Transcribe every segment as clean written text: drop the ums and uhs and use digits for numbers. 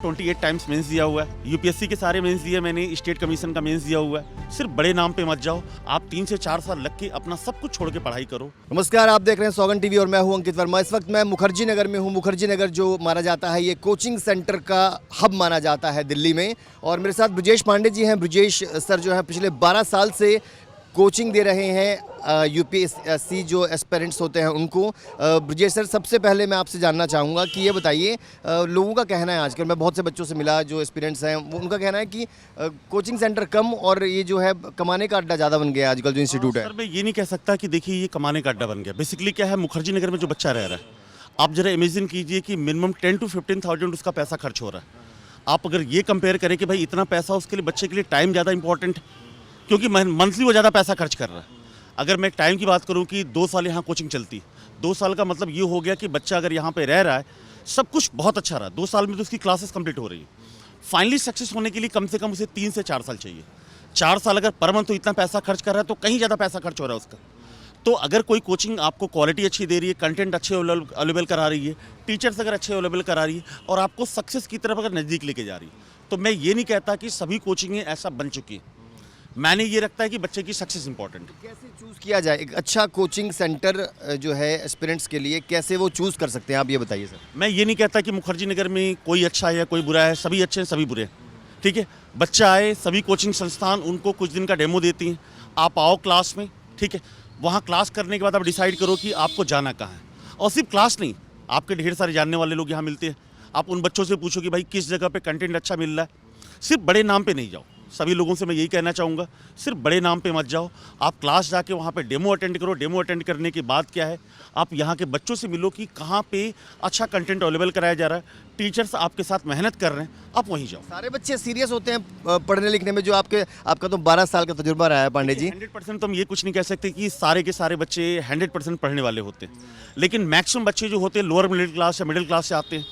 28 times mains दिया हुआ है, यूपीएससी के सारे मेंस दिए मैंने, स्टेट कमीशन का मेंस दिया हुआ है। सिर्फ बड़े नाम पे मत जाओ, आप 3 से 4 साल लग के अपना सब कुछ छोड़ के पढ़ाई करो। नमस्कार, आप देख रहे हैं सौगन टीवी और मैं हूं अंकित वर्मा। इस वक्त मैं मुखर्जी नगर में हूं। मुखर्जी नगर जो माना जाता है ये कोचिंग सेंटर का हब माना जाता है दिल्ली में, और मेरे साथ ब्रजेश पांडे जी हैं। ब्रजेश सर जो है पिछले 12 साल से कोचिंग दे रहे हैं यूपीएससी जो एस्पिरेंट्स होते हैं उनको। ब्रजेश सर, सबसे पहले मैं आपसे जानना चाहूँगा कि ये बताइए, लोगों का कहना है, आजकल मैं बहुत से बच्चों से मिला जो एस्पिरेंट्स हैं, उनका कहना है कि कोचिंग सेंटर कम और ये जो है कमाने का अड्डा ज़्यादा बन गया आजकल जो इंस्टीट्यूट है। सर मैं ये नहीं कह सकता कि देखिए ये कमाने का अड्डा बन गया। बेसिकली क्या है, मुखर्जी नगर में जो बच्चा रह रहा है, आप जरा इमेजिन कीजिए कि मिनिमम 10 to 15,000 उसका पैसा खर्च हो रहा है। आप अगर ये कंपेयर करें कि भाई इतना पैसा उसके लिए, बच्चे के लिए टाइम ज़्यादा इंपॉर्टेंट, क्योंकि मंथली वो ज़्यादा पैसा खर्च कर रहा है। अगर मैं टाइम की बात करूं कि 2 साल यहाँ कोचिंग चलती, 2 साल का मतलब ये हो गया कि बच्चा अगर यहाँ पे रह रहा है, सब कुछ बहुत अच्छा रहा, 2 साल में तो उसकी क्लासेस कंप्लीट हो रही है। फाइनली सक्सेस होने के लिए कम से कम उसे 3 से 4 साल चाहिए। 4 साल अगर पर मंथ तो इतना पैसा खर्च कर रहा है तो कहीं ज़्यादा पैसा खर्च हो रहा है उसका। तो अगर कोई कोचिंग आपको क्वालिटी अच्छी दे रही है, कंटेंट अच्छे अवेलेबल करा रही है, टीचर्स अगर अच्छे अवेलेबल करा रही है और आपको सक्सेस की तरफ अगर नज़दीक लेके जा रही है, तो मैं ये नहीं कहता कि सभी कोचिंगें ऐसा बन चुकी हैं। मैंने ये रखता है कि बच्चे की सक्सेस इंपॉर्टेंट है। कैसे चूज़ किया जाए एक अच्छा कोचिंग सेंटर जो है एस्पिरेंट्स के लिए, कैसे वो चूज़ कर सकते हैं, आप ये बताइए सर। मैं ये नहीं कहता कि मुखर्जी नगर में कोई अच्छा है या कोई बुरा है, सभी अच्छे हैं सभी बुरे हैं, ठीक है। बच्चा आए, सभी कोचिंग संस्थान उनको कुछ दिन का डेमो देती हैं, आप आओ क्लास में, ठीक है। वहाँ क्लास करने के बाद आप डिसाइड करो कि आपको जाना कहाँ है। और सिर्फ क्लास नहीं, आपके ढेर सारे जानने वाले लोग यहाँ मिलते हैं। आप उन बच्चों से पूछो कि भाई किस जगह पे कंटेंट अच्छा मिल रहा है। सिर्फ बड़े नाम पे नहीं जाओ, सभी लोगों से मैं यही कहना चाहूँगा, सिर्फ बड़े नाम पे मत जाओ। आप क्लास जाके वहाँ पे डेमो अटेंड करो। डेमो अटेंड करने के बाद क्या है, आप यहाँ के बच्चों से मिलो कि कहाँ पे अच्छा कंटेंट अवेलेबल कराया जा रहा है, टीचर्स आपके साथ मेहनत कर रहे हैं, आप वहीं जाओ। सारे बच्चे सीरियस होते हैं पढ़ने लिखने में? जो आपका तो 12 साल का तजुर्बा रहा है पांडे जी। 100% तो हम ये कुछ नहीं कह सकते कि सारे के सारे बच्चे 100% पढ़ने वाले होते हैं, लेकिन मैक्सिमम बच्चे जो होते हैं लोअर मिडिल क्लास या मिडिल क्लास से आते हैं,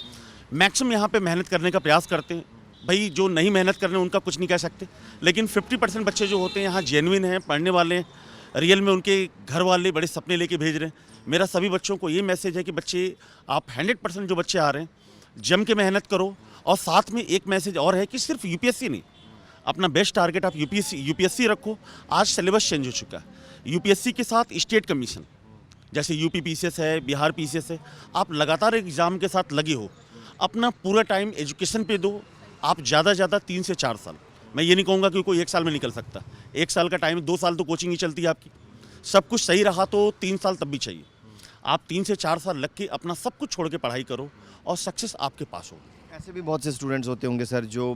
मैक्सिमम यहाँ पे मेहनत करने का प्रयास करते हैं। भाई जो नहीं मेहनत कर रहे हैं उनका कुछ नहीं कह सकते, लेकिन 50% बच्चे जो होते हैं यहाँ जेन्युइन हैं, पढ़ने वाले हैं, रियल में उनके घर वाले बड़े सपने लेके भेज रहे हैं। मेरा सभी बच्चों को ये मैसेज है कि बच्चे, आप 100% जो बच्चे आ रहे हैं जम के मेहनत करो। और साथ में एक मैसेज और है कि सिर्फ यूपीएससी नहीं, अपना बेस्ट टारगेट आप यूपीएससी रखो। आज सिलेबस चेंज हो चुका है, यूपीएससी के साथ स्टेट कमीशन, जैसे यूपी पीसीएस है, बिहार पीसीएस है, आप लगातार एग्जाम के साथ लगे हो, अपना पूरा टाइम एजुकेशन पे दो। आप ज़्यादा से ज़्यादा 3 से 4 साल, मैं ये नहीं कहूँगा कि कोई 1 साल में निकल सकता, 1 साल का टाइम, 2 साल तो कोचिंग ही चलती है आपकी। सब कुछ सही रहा तो 3 साल तब भी चाहिए। आप 3 से 4 साल लग के अपना सब कुछ छोड़ के पढ़ाई करो और सक्सेस आपके पास हो। ऐसे भी बहुत से स्टूडेंट्स होते होंगे सर जो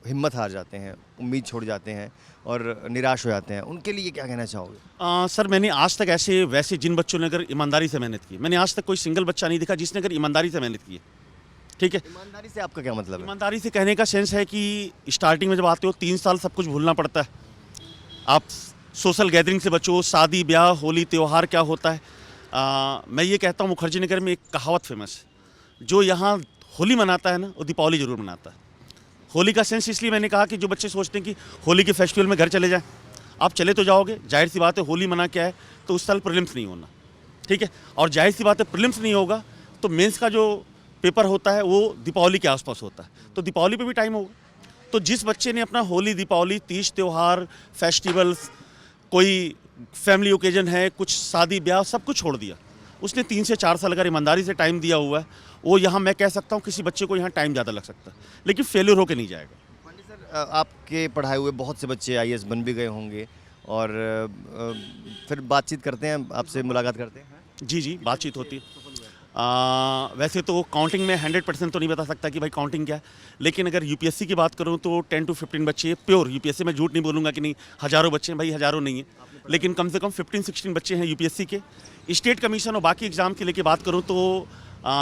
हिम्मत हार जाते हैं, उम्मीद छोड़ जाते हैं और निराश हो जाते हैं, उनके लिए क्या कहना चाहोगे? सर मैंने आज तक वैसे जिन बच्चों ने अगर ईमानदारी से मेहनत की, मैंने आज तक कोई सिंगल बच्चा नहीं देखा जिसने अगर ईमानदारी से मेहनत की है, ठीक है। ईमानदारी से आपका क्या मतलब है? ईमानदारी से कहने का सेंस है कि स्टार्टिंग में जब आते हो 3 साल सब कुछ भूलना पड़ता है। आप सोशल गैदरिंग से बचो, शादी ब्याह होली त्यौहार क्या होता है। मैं ये कहता हूँ मुखर्जी नगर में एक कहावत फेमस है, जो यहाँ होली मनाता है ना वो दीपावली ज़रूर मनाता है। होली का सेंस इसलिए मैंने कहा कि जो बच्चे सोचते हैं कि होली के फेस्टिवल में घर चले जाएं, आप चले तो जाओगे, जाहिर सी बात है होली मना क्या है, तो उस साल प्रीलिम्स नहीं होना, ठीक है। और जाहिर सी बात है प्रीलिम्स नहीं होगा तो मेंस का जो पेपर होता है वो दीपावली के आसपास होता है, तो दीपावली पे भी टाइम होगा। तो जिस बच्चे ने अपना होली, दीपावली, तीज त्यौहार, फेस्टिवल्स, कोई फैमिली ओकेजन है, कुछ शादी ब्याह, सब कुछ छोड़ दिया, उसने 3 से 4 साल अगर ईमानदारी से टाइम दिया हुआ है, वो यहाँ मैं कह सकता हूँ किसी बच्चे को यहाँ टाइम ज़्यादा लग सकता है, लेकिन फेल्यूर होकर नहीं जाएगा। पांडे सर, आपके पढ़ाए हुए बहुत से बच्चे आईएएस बन भी गए होंगे और फिर बातचीत करते हैं, आपसे मुलाकात करते हैं? जी जी, बातचीत होती है। वैसे तो काउंटिंग में 100% तो नहीं बता सकता कि भाई काउंटिंग क्या है, लेकिन अगर यूपीएससी की बात करूं तो 10 to 15 बच्चे प्योर यूपीएससी में, झूठ नहीं बोलूँगा कि नहीं हज़ारों बच्चे हैं, भाई हज़ारों नहीं है, लेकिन कम से कम 15-16 बच्चे हैं यूपीएससी के। स्टेट कमीशन और बाकी एग्जाम के लेके बात करूँ तो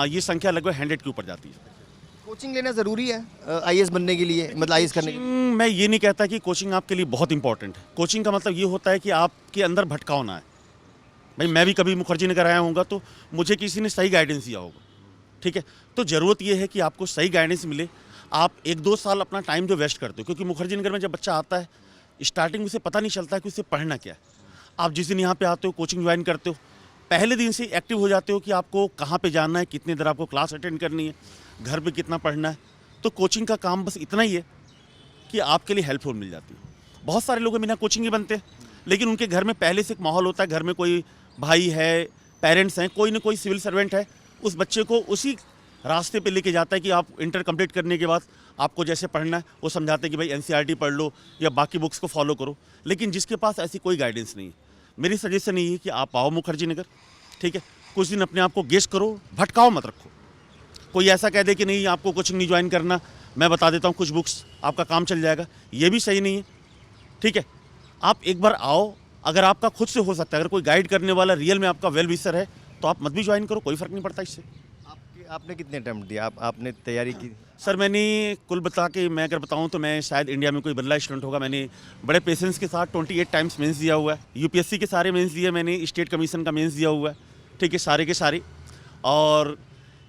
ये संख्या लगभग 100 के ऊपर जाती है। कोचिंग लेना ज़रूरी है आईएएस बनने के लिए, मतलब आईएएस करने के लिए? मैं ये नहीं कहता कि कोचिंग आपके लिए बहुत इंपॉर्टेंट है। कोचिंग का मतलब ये होता है कि आपके अंदर भटकाव ना है। भाई मैं भी कभी मुखर्जी नगर आया होऊंगा तो मुझे किसी ने सही गाइडेंस दिया होगा, ठीक है। तो ज़रूरत ये है कि आपको सही गाइडेंस मिले। आप 1-2 साल अपना टाइम जो वेस्ट करते हो, क्योंकि मुखर्जी नगर में जब बच्चा आता है स्टार्टिंग में उसे पता नहीं चलता है कि उसे पढ़ना क्या है। आप जिस दिन यहाँ पे आते हो, कोचिंग ज्वाइन करते हो, पहले दिन से एक्टिव हो जाते हो कि आपको कहाँ पे जाना है, कितनी देर आपको क्लास अटेंड करनी है, घर पे कितना पढ़ना है। तो कोचिंग का काम बस इतना ही है कि आपके लिए हेल्पफुल मिल जाती है। बहुत सारे लोग बिना कोचिंग ही बनते हैं, लेकिन उनके घर में पहले से एक माहौल होता है, घर में कोई भाई है, पेरेंट्स हैं, कोई ना कोई सिविल सर्वेंट है, उस बच्चे को उसी रास्ते पे लेके जाता है कि आप इंटर कंप्लीट करने के बाद आपको जैसे पढ़ना है वो समझाते हैं कि भाई एनसीईआरटी पढ़ लो या बाकी बुक्स को फॉलो करो। लेकिन जिसके पास ऐसी कोई गाइडेंस नहीं है, मेरी सजेशन यही है कि आप आओ मुखर्जी नगर, ठीक है, कुछ दिन अपने आप को गेस्ट करो, भटकाओ मत रखो। कोई ऐसा कह दे कि नहीं आपको कोचिंग नहीं ज्वाइन करना, मैं बता देता हूँ कुछ बुक्स, आपका काम चल जाएगा, ये भी सही नहीं है, ठीक है। आप एक बार आओ, अगर आपका खुद से हो सकता है, अगर कोई गाइड करने वाला रियल में आपका वेल विशर है तो आप मत भी ज्वाइन करो, कोई फ़र्क नहीं पड़ता इससे। आपने कितने अटैम्प्ट दिया, आपने तैयारी की? सर मैंने कुल बता के मैं अगर बताऊं तो मैं शायद इंडिया में कोई बदला स्टूडेंट होगा। मैंने बड़े पेशेंस के साथ 28 टाइम्स मेंस दिया हुआ है, यूपीएससी के सारे मेंस दिए, मैंने स्टेट कमीशन का मेंस दिया हुआ है, ठीक है, सारे के सारे। और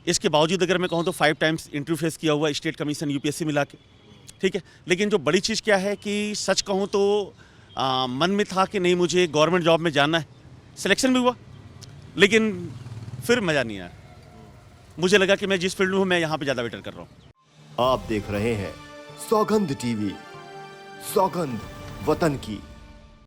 इसके बावजूद अगर मैं कहूँ तो 5 टाइम्स इंटरव्यू फेस किया हुआ है, स्टेट कमीशन यूपीएससी मिला के, ठीक है। लेकिन जो बड़ी चीज़ क्या है कि सच कहूँ तो मन में था कि नहीं मुझे गवर्नमेंट जॉब में जाना है, सिलेक्शन भी हुआ, लेकिन फिर मज़ा नहीं आया। मुझे लगा कि मैं जिस फील्ड में हूँ मैं यहाँ पे ज़्यादा बेटर कर रहा हूँ। आप देख रहे हैं सौगंध टीवी, सौगंध वतन की।